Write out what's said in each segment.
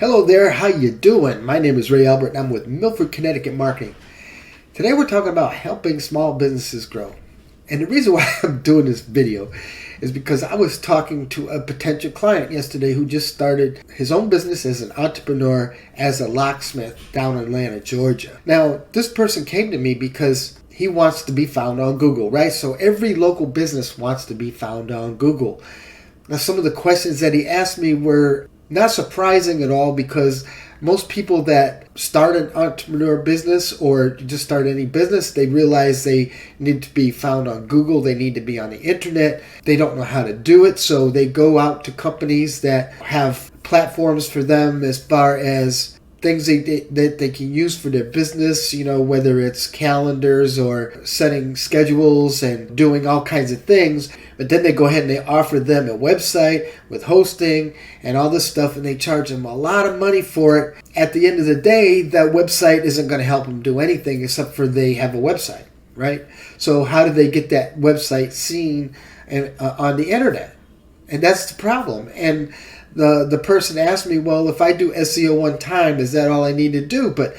Hello there, how you doing? My name is Ray Albert and I'm with Milford Connecticut Marketing. Today we're talking about helping small businesses grow. And the reason why I'm doing this video is because I was talking to a potential client yesterday who just started his own business as an entrepreneur as a locksmith down in Atlanta, Georgia. Now, this person came to me because he wants to be found on Google, right? So every local business wants to be found on Google. Now, some of the questions that he asked me were not surprising at all, because most people that start an entrepreneur business or just start any business, they realize they need to be found on Google. They need to be on the internet. They don't know how to do it, so they go out to companies that have platforms for them as far as things that they can use for their business, whether it's calendars or setting schedules and doing all kinds of things. But then they go ahead and they offer them a website with hosting and all this stuff, and they charge them a lot of money for it. At the end of the day, that website isn't going to help them do anything except for they have a website, right? So how do they get that website seen on the internet? And that's the problem. And the person asked me, well, if I do SEO one time, is that all I need to do? But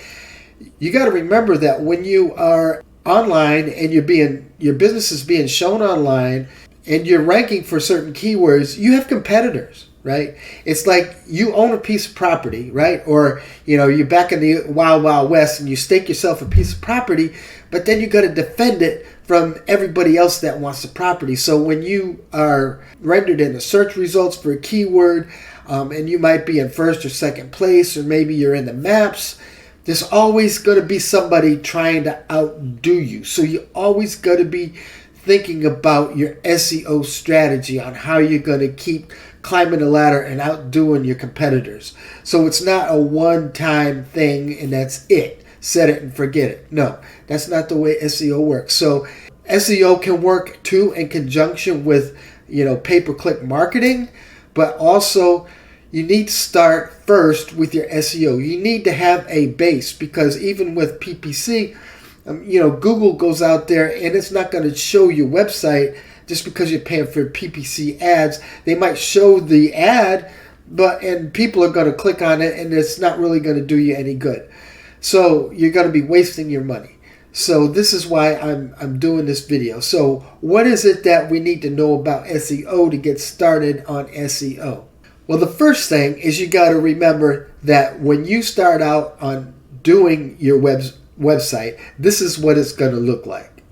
you got to remember that when you are online and your business is being shown online and you're ranking for certain keywords, you have competitors, right? It's like you own a piece of property, right? Or, you're back in the Wild Wild West and you stake yourself a piece of property, but then you got to defend it from everybody else that wants the property. So when you are rendered in the search results for a keyword, and you might be in first or second place, or maybe you're in the maps, there's always going to be somebody trying to outdo you. So you always got to be thinking about your SEO strategy on how you're going to keep climbing the ladder and outdoing your competitors. So it's not a one-time thing and that's it. Set it and forget it. No, that's not the way SEO works. So SEO can work too in conjunction with, pay-per-click marketing, but also you need to start first with your SEO. You need to have a base, because even with PPC, Google goes out there and it's not going to show your website just because you're paying for PPC ads. They might show the ad, and people are going to click on it, and it's not really going to do you any good. So you're going to be wasting your money. So this is why I'm doing this video. So what is it that we need to know about SEO to get started on SEO? Well, the first thing is you got to remember that when you start out on doing your website, this is what it's going to look like.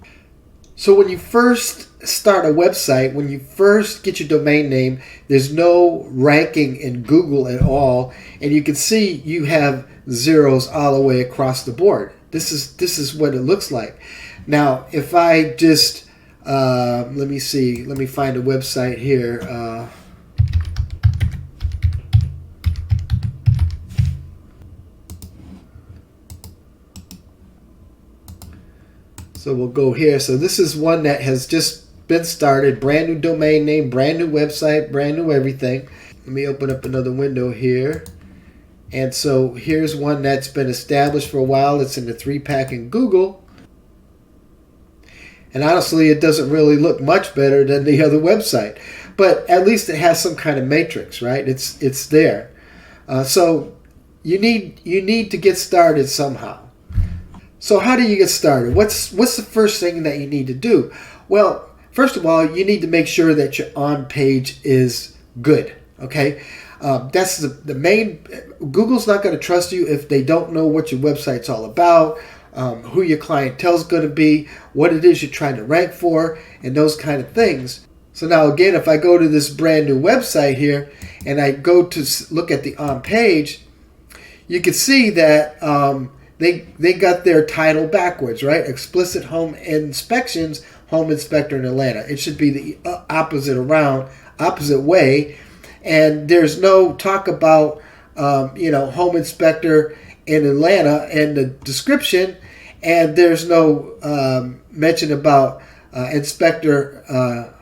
So when you first start a website, when you first get your domain name, there's no ranking in Google at all, and you can see you have zeros all the way across the board. This is what it looks like. Now, if I just let me find a website here. So we'll go here. So this is one that has just been started, brand new domain name, brand new website, brand new everything. Let me open up another window here. And so here's one that's been established for a while. It's in the 3-pack in Google. And honestly, it doesn't really look much better than the other website. But at least it has some kind of matrix, right? It's there. So you need to get started somehow. So how do you get started? What's the first thing that you need to do? Well, first of all, you need to make sure that your on page is good, okay? That's the main. Google's not going to trust you if they don't know what your website's all about, who your clientele is going to be, what it is you're trying to rank for, and those kind of things. So now again, if I go to this brand new website here and I go to look at the on page, you can see that they got their title backwards, right? Explicit Home Inspections, Home Inspector in Atlanta. It should be the opposite way. And there's no talk about, home inspector in Atlanta in the description, and there's no mention about inspector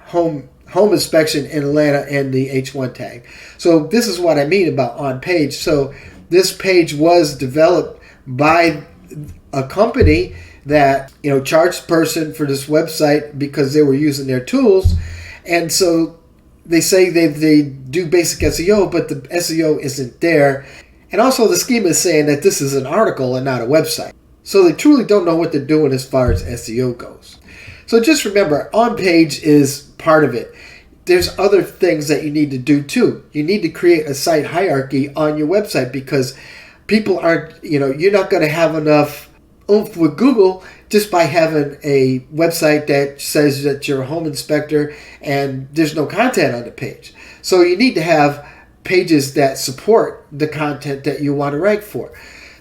home inspection in Atlanta and the H1 tag. So this is what I mean about on page. So this page was developed by a company that charged a person for this website because they were using their tools, and so they say they do basic SEO, but the SEO isn't there. And also the schema is saying that this is an article and not a website. So they truly don't know what they're doing as far as SEO goes. So just remember, on page is part of it. There's other things that you need to do too. You need to create a site hierarchy on your website, because people aren't, you're not going to have enough oomph with Google just by having a website that says that you're a home inspector and there's no content on the page. So you need to have pages that support the content that you want to rank for.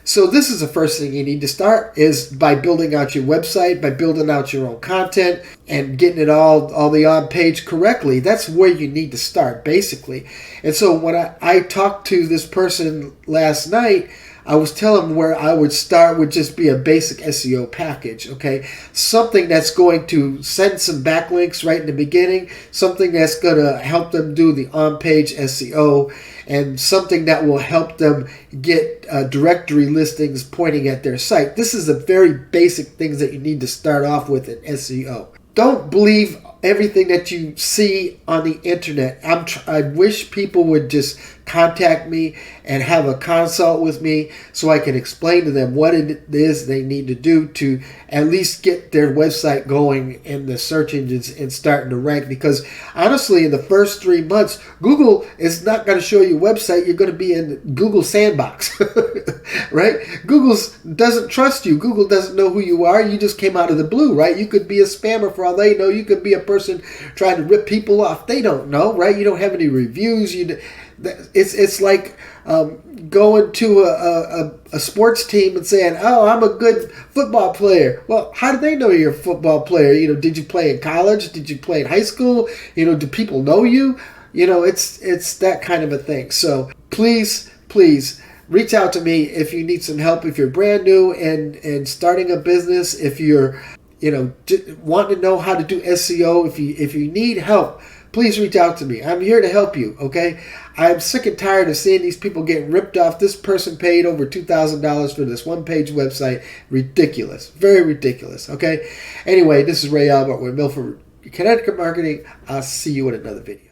So this is the first thing you need to start, is by building out your website, by building out your own content and getting it all the on page correctly. That's where you need to start, basically. And so when I talked to this person last night, I was telling them where I would start would just be a basic SEO package, okay? Something that's going to send some backlinks right in the beginning, something that's going to help them do the on-page SEO, and something that will help them get directory listings pointing at their site. This is the very basic things that you need to start off with in SEO. Don't believe everything that you see on the internet. I wish people would just contact me and have a consult with me so I can explain to them what it is they need to do to at least get their website going in the search engines and starting to rank. Because honestly, in the first 3 months, Google is not going to show you a website. You're going to be in Google sandbox, right? Google doesn't trust you. Google doesn't know who you are. You just came out of the blue, right? You could be a spammer for all they know. You could be a person trying to rip people off. They don't know, right? You don't have any reviews. It's like going to a sports team and saying, "Oh, I'm a good football player." Well, how do they know you're a football player? Did you play in college? Did you play in high school? Do people know you? It's that kind of a thing. So please reach out to me if you need some help. If you're brand new and starting a business, if you're wanting to know how to do SEO, if you need help, please reach out to me. I'm here to help you, okay? I'm sick and tired of seeing these people getting ripped off. This person paid over $2,000 for this one-page website. Ridiculous. Very ridiculous, okay? Anyway, this is Ray Albert with Milford Connecticut Marketing. I'll see you in another video.